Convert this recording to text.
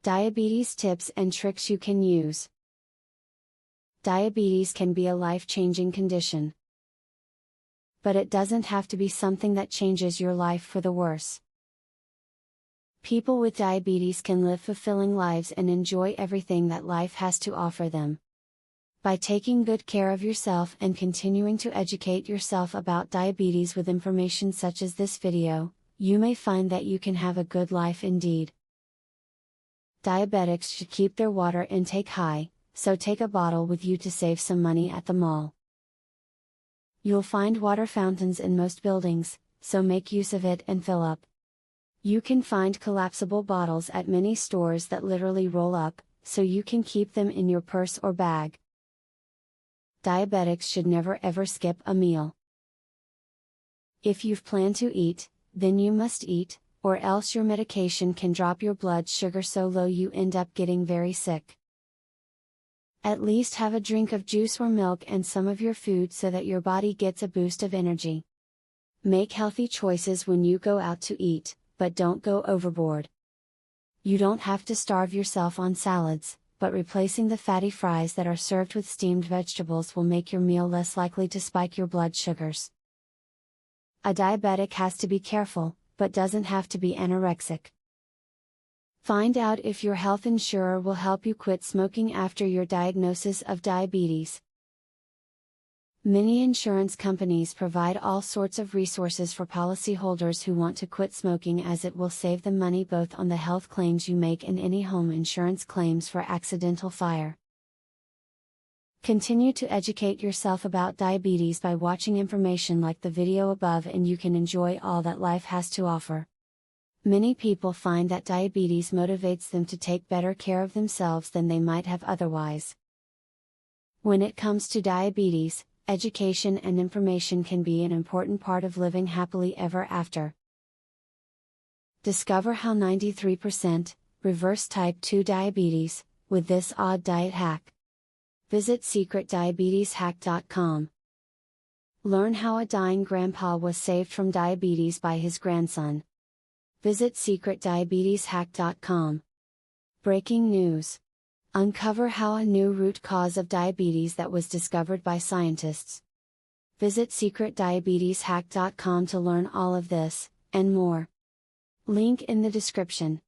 Diabetes tips and tricks you can use. Diabetes can be a life-changing condition. But it doesn't have to be something that changes your life for the worse. People with diabetes can live fulfilling lives and enjoy everything that life has to offer them. By taking good care of yourself and continuing to educate yourself about diabetes with information such as this video, you may find that you can have a good life indeed. Diabetics should keep their water intake high, so take a bottle with you to save some money at the mall. You'll find water fountains in most buildings, so make use of it and fill up. You can find collapsible bottles at many stores that literally roll up, so you can keep them in your purse or bag. Diabetics should never ever skip a meal. If you've planned to eat, then you must eat, or else your medication can drop your blood sugar so low you end up getting very sick. At least have a drink of juice or milk and some of your food so that your body gets a boost of energy. Make healthy choices when you go out to eat, but don't go overboard. You don't have to starve yourself on salads, but replacing the fatty fries that are served with steamed vegetables will make your meal less likely to spike your blood sugars. A diabetic has to be careful, but doesn't have to be anorexic. Find out if your health insurer will help you quit smoking after your diagnosis of diabetes. Many insurance companies provide all sorts of resources for policyholders who want to quit smoking, as it will save them money both on the health claims you make and any home insurance claims for accidental fire. Continue to educate yourself about diabetes by watching information like the video above, and you can enjoy all that life has to offer. Many people find that diabetes motivates them to take better care of themselves than they might have otherwise. When it comes to diabetes, education and information can be an important part of living happily ever after. Discover how 93% reverse type 2 diabetes with this odd diet hack. Visit secretdiabeteshack.com. Learn how a dying grandpa was saved from diabetes by his grandson. Visit secretdiabeteshack.com. Breaking news. Uncover how a new root cause of diabetes that was discovered by scientists. Visit secretdiabeteshack.com to learn all of this, and more. Link in the description.